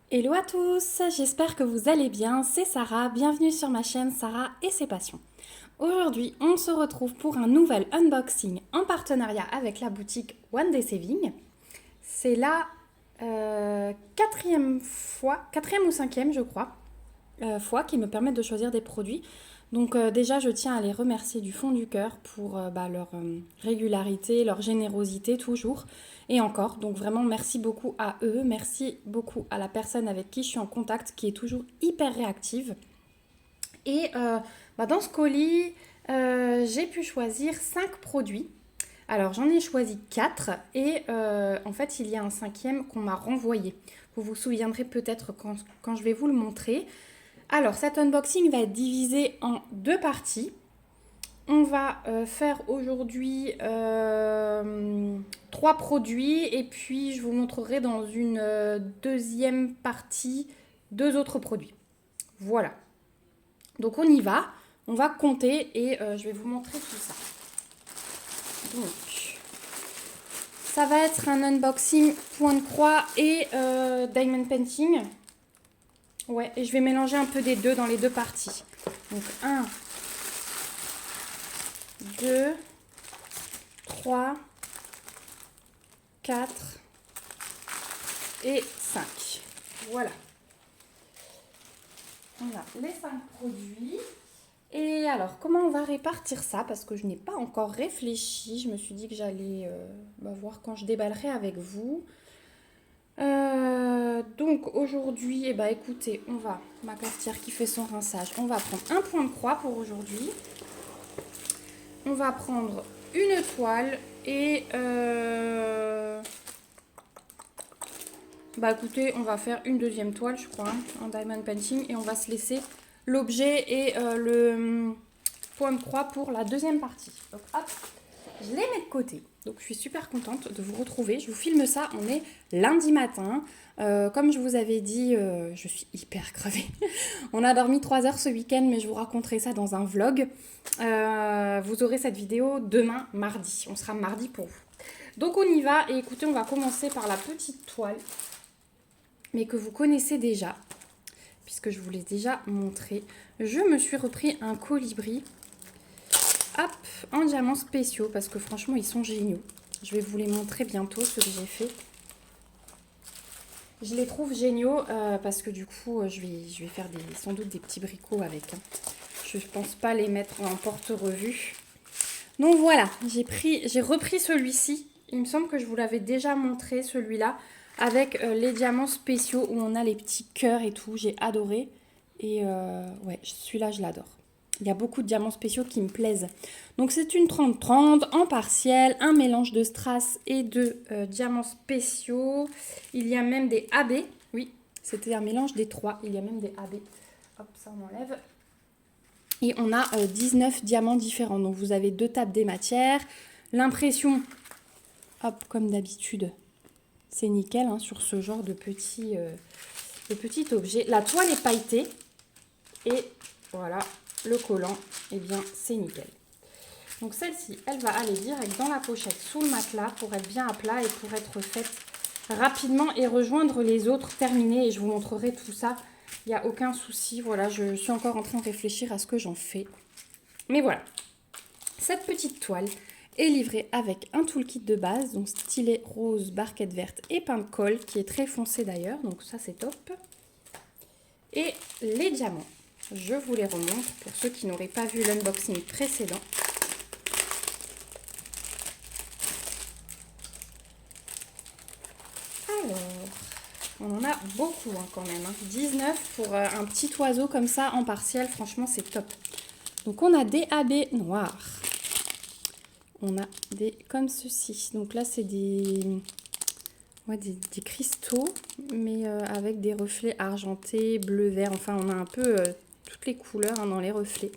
Hello à tous, j'espère que vous allez bien, c'est Sarah, bienvenue sur ma chaîne Sarah et ses passions. Aujourd'hui, on se retrouve pour un nouvel unboxing en partenariat avec la boutique One Day Saving. C'est la quatrième ou cinquième je crois, fois qui me permettent de choisir des produits. Donc déjà, je tiens à les remercier du fond du cœur pour leur régularité, leur générosité toujours. Et encore, donc vraiment merci beaucoup à eux, merci beaucoup à la personne avec qui je suis en contact qui est toujours hyper réactive. Et dans ce colis, j'ai pu choisir 5 produits. Alors j'en ai choisi 4 et en fait il y a un cinquième qu'on m'a renvoyé. Vous vous souviendrez peut-être quand je vais vous le montrer. Alors, cet unboxing va être divisé en deux parties. On va faire aujourd'hui 3 produits et puis je vous montrerai dans une deuxième partie 2 autres produits. Voilà. Donc on y va, on va compter et je vais vous montrer tout ça. Donc, ça va être un unboxing point de croix et diamond painting. Ouais, et je vais mélanger un peu des deux dans les deux parties. Donc 1, 2, 3, 4 et 5. Voilà. On a les 5 produits. Et alors, comment on va répartir ça? Parce que je n'ai pas encore réfléchi. Je me suis dit que j'allais voir quand je déballerai avec vous. Donc aujourd'hui, écoutez, on va, ma cafetière qui fait son rinçage, on va prendre un point de croix pour aujourd'hui. On va prendre une toile et écoutez, on va faire une deuxième toile, je crois, en diamond painting et on va se laisser l'objet et le point de croix pour la deuxième partie. Donc hop, je les mets de côté. Donc je suis super contente de vous retrouver. Je vous filme ça, on est lundi matin. Comme je vous avais dit, je suis hyper crevée. On a dormi 3 heures ce week-end, mais je vous raconterai ça dans un vlog. Vous aurez cette vidéo demain, mardi. On sera mardi pour vous. Donc on y va et écoutez, on va commencer par la petite toile, mais que vous connaissez déjà, puisque je vous l'ai déjà montré. Je me suis repris un colibri, hop, en diamants spéciaux, parce que franchement, ils sont géniaux. Je vais vous les montrer bientôt, ce que j'ai fait. Je les trouve géniaux parce que du coup, je vais faire sans doute des petits bricots avec. Je ne pense pas les mettre en porte-revue. Donc voilà, j'ai repris celui-ci. Il me semble que je vous l'avais déjà montré, celui-là, avec les diamants spéciaux où on a les petits cœurs et tout. J'ai adoré. Et ouais, celui-là, je l'adore. Il y a beaucoup de diamants spéciaux qui me plaisent. Donc c'est une 30-30 en partiel, un mélange de strass et de diamants spéciaux. Il y a même des AB. Oui, c'était un mélange des 3. Il y a même des AB. Hop, ça on enlève. Et on a 19 diamants différents. Donc vous avez 2 tables des matières. L'impression, hop, comme d'habitude, c'est nickel hein, sur ce genre de petit objet. La toile est pailletée. Et voilà, le collant, eh bien c'est nickel. Donc celle-ci, elle va aller direct dans la pochette sous le matelas pour être bien à plat et pour être faite rapidement et rejoindre les autres terminées. Et je vous montrerai tout ça. Il n'y a aucun souci. Voilà, je suis encore en train de réfléchir à ce que j'en fais. Mais voilà, cette petite toile est livrée avec un toolkit de base, donc stylet rose, barquette verte et pain de colle, qui est très foncé d'ailleurs, donc ça c'est top. Et les diamants, je vous les remontre pour ceux qui n'auraient pas vu l'unboxing précédent. Alors, on en a beaucoup hein, quand même. 19 pour un petit oiseau comme ça en partiel, franchement c'est top. Donc on a des AB noirs. On a des comme ceci. Donc là c'est des cristaux, mais avec des reflets argentés, bleu, vert. Enfin on a un peu toutes les couleurs hein, dans les reflets.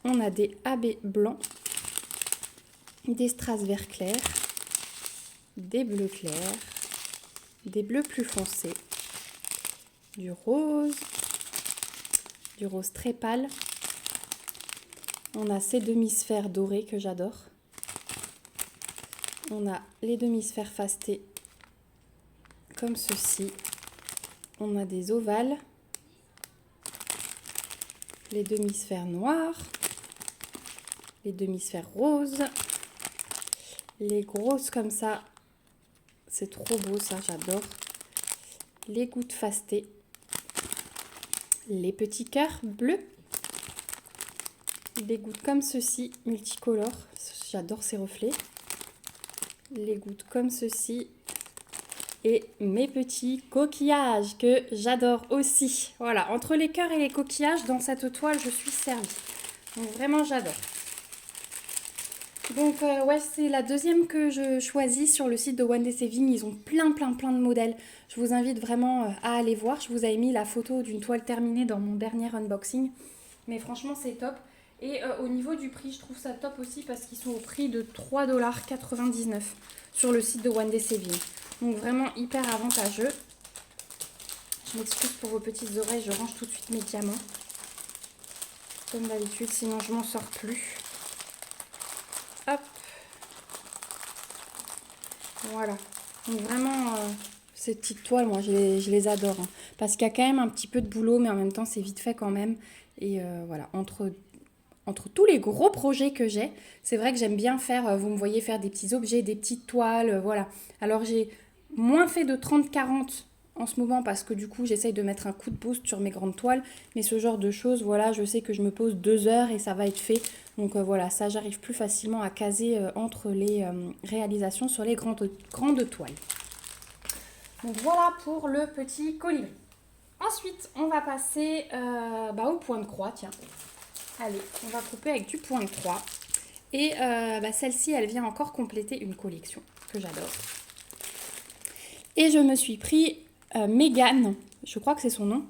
On a des AB blancs, des strass vert clair, des bleus clairs, des bleus plus foncés, du rose très pâle. On a ces demi-sphères dorées que j'adore. On a les demi-sphères fastés comme ceci. on a des ovales, les demi-sphères noires, les demi-sphères roses, les grosses comme ça, c'est trop beau ça, j'adore. Les gouttes fastées, les petits cœurs bleus, des gouttes comme ceci, multicolores, j'adore ces reflets. Les gouttes comme ceci et mes petits coquillages que j'adore aussi. Voilà, entre les cœurs et les coquillages, dans cette toile, je suis servie. Donc vraiment, j'adore. Donc ouais, c'est la deuxième que je choisis sur le site de One Day Saving. Ils ont plein de modèles. Je vous invite vraiment à aller voir. Je vous avais mis la photo d'une toile terminée dans mon dernier unboxing. Mais franchement, c'est top. Et au niveau du prix, je trouve ça top aussi parce qu'ils sont au prix de 3,99 $ sur le site de One Day Saving. Donc vraiment hyper avantageux. Je m'excuse pour vos petites oreilles, je range tout de suite mes diamants. Comme d'habitude, sinon je m'en sors plus. Hop. Voilà. Donc vraiment, ces petites toiles, moi je les adore. Hein, parce qu'il y a quand même un petit peu de boulot, mais en même temps c'est vite fait quand même. Et voilà, entre tous les gros projets que j'ai, c'est vrai que j'aime bien faire, vous me voyez faire des petits objets, des petites toiles, voilà. Alors j'ai moins fait de 30-40 en ce moment parce que du coup j'essaye de mettre un coup de boost sur mes grandes toiles. Mais ce genre de choses, voilà, je sais que je me pose 2 heures et ça va être fait. Donc voilà, ça j'arrive plus facilement à caser entre les réalisations sur les grandes toiles. Donc voilà pour le petit colibri. Ensuite, on va passer au point de croix, tiens. Allez, on va couper avec du point de croix. Et celle-ci, elle vient encore compléter une collection que j'adore. Et je me suis pris Mégane, je crois que c'est son nom,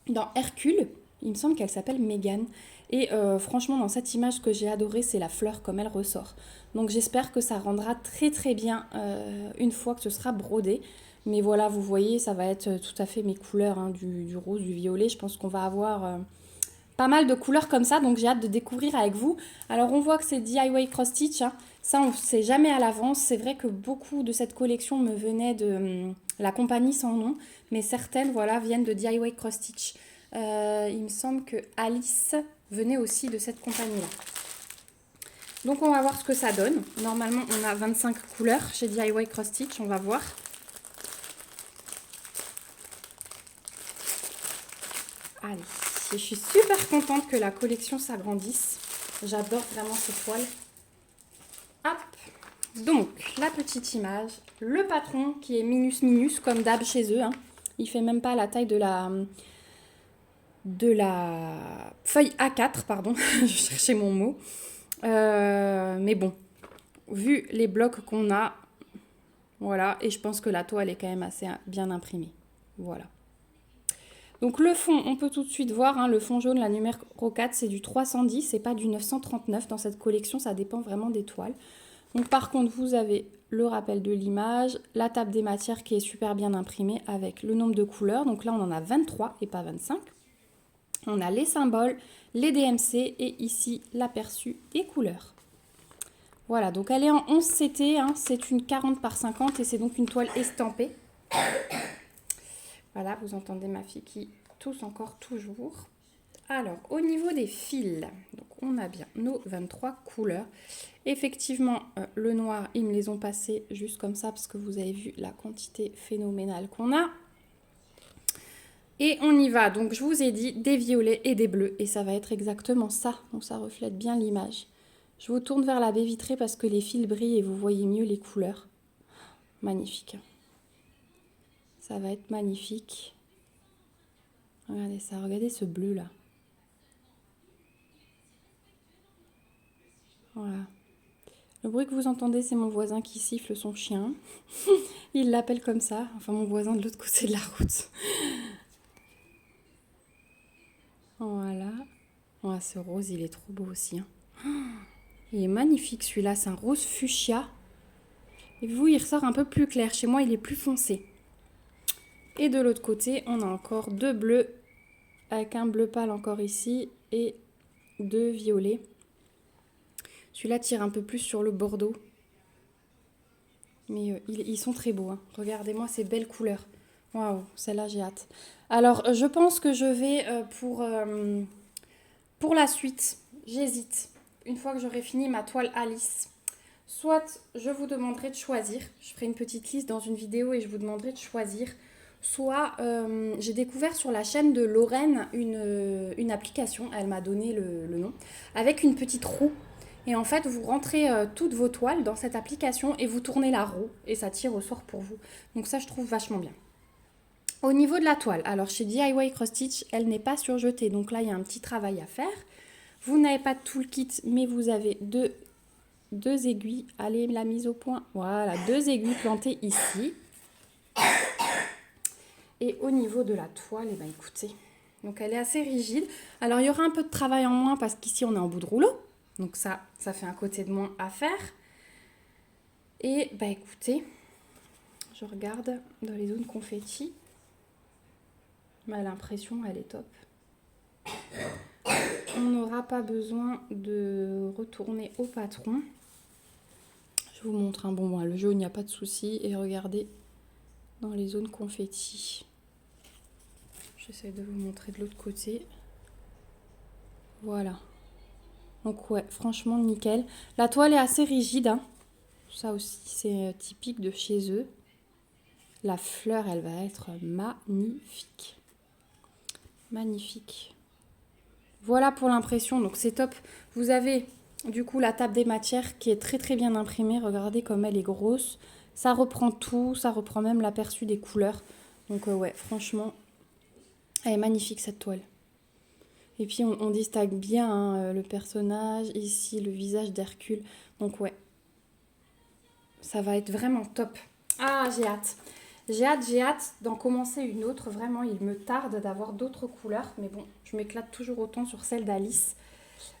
dans Hercule. Il me semble qu'elle s'appelle Mégane. Et franchement, dans cette image, ce que j'ai adoré, c'est la fleur comme elle ressort. Donc j'espère que ça rendra très bien une fois que ce sera brodé. Mais voilà, vous voyez, ça va être tout à fait mes couleurs, hein, du rose, du violet. Je pense qu'on va avoir pas mal de couleurs comme ça, donc j'ai hâte de découvrir avec vous. Alors on voit que c'est DIY Cross Stitch, hein. Ça on ne sait jamais à l'avance. C'est vrai que beaucoup de cette collection me venait de la compagnie sans nom, mais certaines voilà, viennent de DIY Cross Stitch. Il me semble que Alice venait aussi de cette compagnie-là. Donc on va voir ce que ça donne. Normalement on a 25 couleurs chez DIY Cross Stitch, on va voir. Allez, je suis super contente que la collection s'agrandisse. J'adore vraiment ces toiles. Hop, donc la petite image, le patron qui est minus comme d'hab chez eux. Hein. Il fait même pas la taille de la feuille A4, pardon, je cherchais mon mot. Mais bon, vu les blocs qu'on a, voilà, et je pense que la toile est quand même assez bien imprimée. Voilà. Donc le fond, on peut tout de suite voir, hein, le fond jaune, la numéro 4, c'est du 310, c'est pas du 939 dans cette collection, ça dépend vraiment des toiles. Donc par contre, vous avez le rappel de l'image, la table des matières qui est super bien imprimée avec le nombre de couleurs. Donc là, on en a 23 et pas 25. On a les symboles, les DMC et ici l'aperçu des couleurs. Voilà, donc elle est en 11 CT, hein, c'est une 40 par 50 et c'est donc une toile estampée. Voilà, vous entendez ma fille qui tousse encore toujours. Alors, au niveau des fils, donc on a bien nos 23 couleurs. Effectivement, le noir, ils me les ont passés juste comme ça parce que vous avez vu la quantité phénoménale qu'on a. Et on y va. Donc, je vous ai dit des violets et des bleus. Et ça va être exactement ça. Donc, ça reflète bien l'image. Je vous tourne vers la baie vitrée parce que les fils brillent et vous voyez mieux les couleurs. Magnifique. Ça va être magnifique. Regardez ça. Regardez ce bleu là. Voilà. Le bruit que vous entendez, c'est mon voisin qui siffle son chien. Il l'appelle comme ça. Enfin, mon voisin de l'autre côté de la route. Voilà. Oh, ce rose, il est trop beau aussi. Hein. Il est magnifique celui-là. C'est un rose fuchsia. Et vous, il ressort un peu plus clair. Chez moi, il est plus foncé. Et de l'autre côté, on a encore 2 bleus. Avec un bleu pâle encore ici. Et 2 violets. Celui-là tire un peu plus sur le bordeaux. Mais ils sont très beaux. Hein. Regardez-moi ces belles couleurs. Waouh, celle-là, j'ai hâte. Alors, je pense que je vais pour la suite, j'hésite. Une fois que j'aurai fini ma toile Alice, soit je vous demanderai de choisir, je ferai une petite liste dans une vidéo et je vous demanderai de choisir, soit j'ai découvert sur la chaîne de Lorraine une application, elle m'a donné le nom, avec une petite roue. Et en fait, vous rentrez toutes vos toiles dans cette application et vous tournez la roue et ça tire au sort pour vous. Donc ça, je trouve vachement bien. Au niveau de la toile, alors chez DIY Cross Stitch, elle n'est pas surjetée. Donc là, il y a un petit travail à faire. Vous n'avez pas tout le kit, mais vous avez deux aiguilles. Allez, la mise au point. Voilà, 2 aiguilles plantées ici. Et au niveau de la toile, eh ben, écoutez, donc elle est assez rigide. Alors, il y aura un peu de travail en moins parce qu'ici, on est en bout de rouleau. Donc ça fait un côté de moins à faire. Et bah écoutez, je regarde dans les zones confetti. L'impression, elle est top. On n'aura pas besoin de retourner au patron. Je vous montre un bon moi. Le jaune, il n'y a pas de souci. Et regardez dans les zones confetti. J'essaie de vous montrer de l'autre côté. Voilà. Donc ouais, franchement nickel. La toile est assez rigide. Hein. Ça aussi, c'est typique de chez eux. La fleur, elle va être magnifique. Magnifique. Voilà pour l'impression, donc c'est top. Vous avez du coup la table des matières qui est très très bien imprimée. Regardez comme elle est grosse. Ça reprend tout, ça reprend même l'aperçu des couleurs. Donc ouais, franchement, elle est magnifique cette toile. Et puis on distingue bien hein, le personnage, ici le visage d'Hercule. Donc ouais, ça va être vraiment top. Ah, j'ai hâte. J'ai hâte d'en commencer une autre. Vraiment, il me tarde d'avoir d'autres couleurs. Mais bon, je m'éclate toujours autant sur celle d'Alice.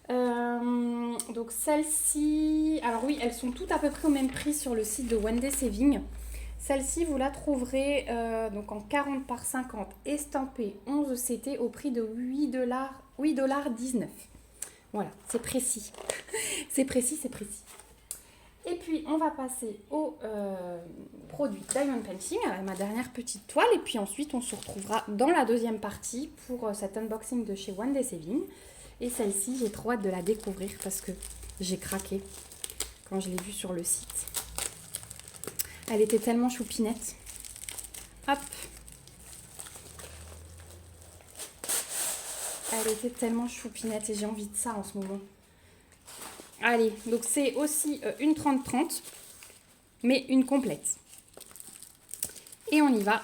Donc celle-ci... Alors oui, elles sont toutes à peu près au même prix sur le site de One Day Saving. Celle-ci, vous la trouverez donc en 40 par 50 estampée 11 CT au prix de 8,19 $. Voilà, c'est précis. C'est précis, c'est précis. Et puis, on va passer au produit Diamond Painting, ma dernière petite toile. Et puis ensuite, on se retrouvera dans la deuxième partie pour cet unboxing de chez One Day Saving. Et celle-ci, j'ai trop hâte de la découvrir parce que j'ai craqué quand je l'ai vue sur le site. Elle était tellement choupinette. Hop. Elle était tellement choupinette et j'ai envie de ça en ce moment. Allez, donc c'est aussi une 30-30, mais une complète. Et on y va.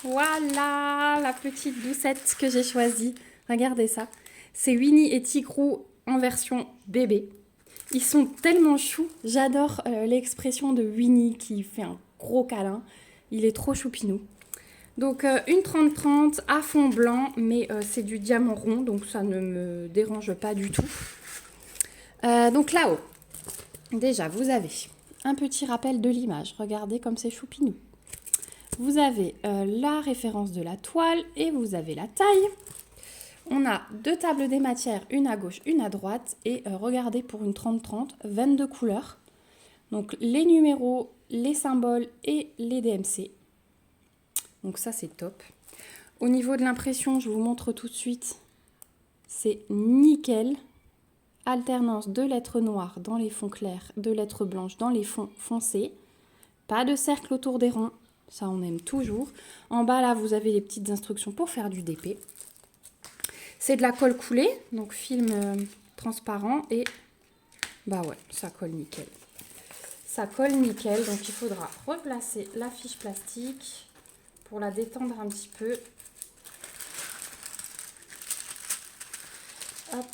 Voilà la petite doucette que j'ai choisie. Regardez ça. C'est Winnie et Tigrou en version bébé. Ils sont tellement choux. J'adore l'expression de Winnie qui fait un gros câlin. Il est trop choupinou. Donc une 30-30 à fond blanc, mais c'est du diamant rond, donc ça ne me dérange pas du tout. Donc là-haut, déjà vous avez un petit rappel de l'image. Regardez comme c'est choupinou. Vous avez la référence de la toile et vous avez la taille. On a 2 tables des matières, une à gauche, une à droite. Et regardez pour une 30-30, 22 couleurs. Donc les numéros, les symboles et les DMC. Donc ça c'est top. Au niveau de l'impression, je vous montre tout de suite. C'est nickel. Alternance de lettres noires dans les fonds clairs, de lettres blanches dans les fonds foncés. Pas de cercle autour des rangs. Ça, on aime toujours. En bas, là, vous avez les petites instructions pour faire du DP. C'est de la colle coulée, donc film transparent. Et bah ouais, ça colle nickel. Ça colle nickel, donc il faudra replacer la fiche plastique pour la détendre un petit peu. Hop.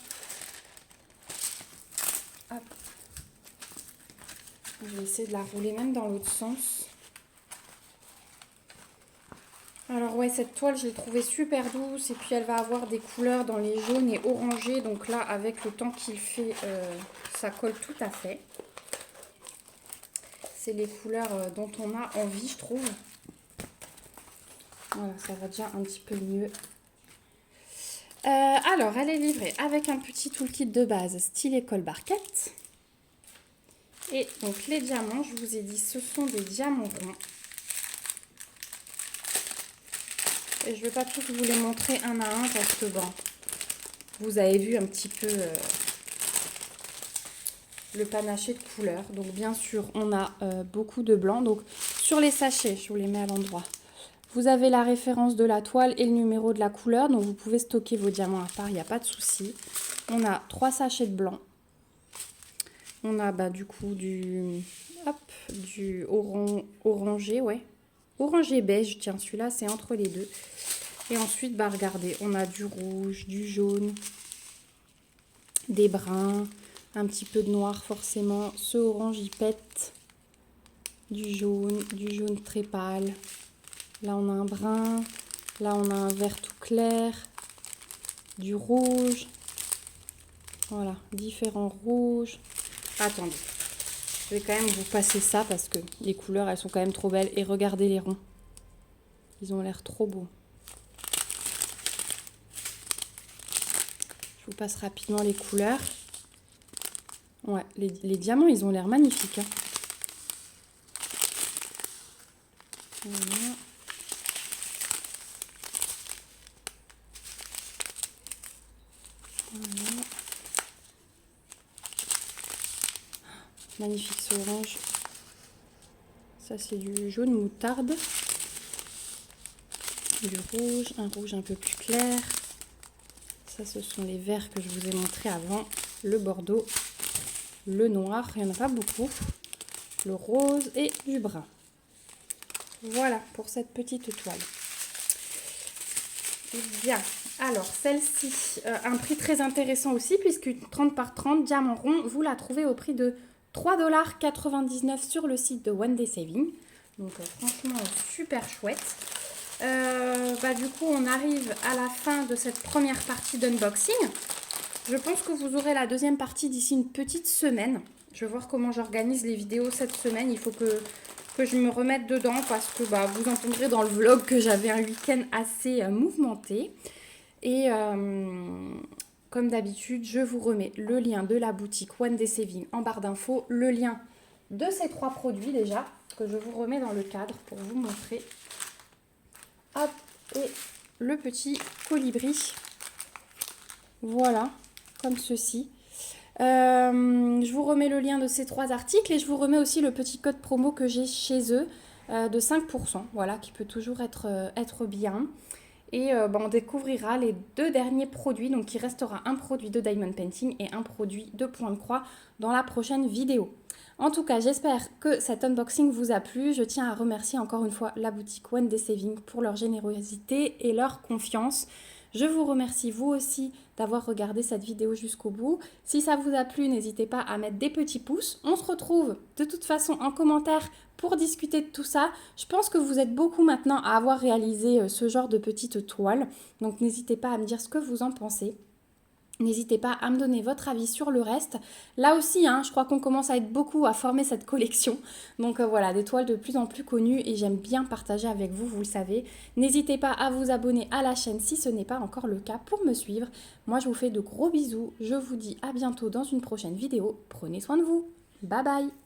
Hop. Je vais essayer de la rouler même dans l'autre sens. Alors ouais, cette toile, je l'ai trouvée super douce. Et puis elle va avoir des couleurs dans les jaunes et orangés. Donc là, avec le temps qu'il fait, ça colle tout à fait. C'est les couleurs dont on a envie, je trouve. Voilà, ça va déjà un petit peu mieux. Alors, elle est livrée avec un petit toolkit de base style école barquette. Et donc les diamants, je vous ai dit, ce sont des diamants ronds. et je ne vais pas tous vous les montrer un à un parce que bon, vous avez vu un petit peu le panaché de couleurs. Donc bien sûr, on a beaucoup de blanc. Donc sur les sachets, je vous les mets à l'endroit. Vous avez la référence de la toile et le numéro de la couleur. Donc vous pouvez stocker vos diamants à part, il n'y a pas de souci. On a 3 sachets de blanc. On a du coup du orangé, ouais. Orangé beige, tiens, celui-là c'est entre les deux. Et ensuite, regardez, on a du rouge, du jaune, des bruns, un petit peu de noir forcément. Ce orange, il pète. Du jaune très pâle. Là, on a un brun. Là, on a un vert tout clair. Du rouge. Voilà, différents rouges. Attendez, je vais quand même vous passer ça parce que les couleurs, elles sont quand même trop belles. Et regardez les ronds. Ils ont l'air trop beaux. Je vous passe rapidement les couleurs. Ouais, les diamants, ils ont l'air magnifiques. Hein. Voilà. Voilà. Magnifique ce orange. Ça, c'est du jaune moutarde. Du rouge, un rouge un peu plus clair. Ça, ce sont les verts que je vous ai montrés avant. Le bordeaux, le noir, il n'y en a pas beaucoup. Le rose et du brun. Voilà pour cette petite toile. Bien, alors celle-ci, un prix très intéressant aussi, puisque 30 par 30 diamant rond, vous la trouvez au prix de 3,99 $ sur le site de One Day Saving. Donc franchement, super chouette. Du coup, on arrive à la fin de cette première partie d'unboxing. Je pense que vous aurez la deuxième partie d'ici une petite semaine. Je vais voir comment j'organise les vidéos cette semaine. Il faut que je me remette dedans parce que vous entendrez dans le vlog que j'avais un week-end assez mouvementé. Et comme d'habitude, je vous remets le lien de la boutique One Day Saving en barre d'infos. Le lien de ces 3 produits déjà, que je vous remets dans le cadre pour vous montrer. Hop, et le petit colibri. Voilà, comme ceci. Je vous remets le lien de ces 3 articles et je vous remets aussi le petit code promo que j'ai chez eux de 5%, voilà, qui peut toujours être bien. Et on découvrira les 2 derniers produits, donc il restera un produit de Diamond Painting et un produit de Point de Croix dans la prochaine vidéo. En tout cas, j'espère que cet unboxing vous a plu. Je tiens à remercier encore une fois la boutique One Day Saving pour leur générosité et leur confiance. Je vous remercie vous aussi d'avoir regardé cette vidéo jusqu'au bout. Si ça vous a plu, n'hésitez pas à mettre des petits pouces. On se retrouve de toute façon en commentaire pour discuter de tout ça. Je pense que vous êtes beaucoup maintenant à avoir réalisé ce genre de petites toiles. Donc n'hésitez pas à me dire ce que vous en pensez. N'hésitez pas à me donner votre avis sur le reste. Là aussi, je crois qu'on commence à être beaucoup à former cette collection. Donc voilà, des toiles de plus en plus connues et j'aime bien partager avec vous, vous le savez. N'hésitez pas à vous abonner à la chaîne si ce n'est pas encore le cas pour me suivre. Moi, je vous fais de gros bisous. Je vous dis à bientôt dans une prochaine vidéo. Prenez soin de vous. Bye bye!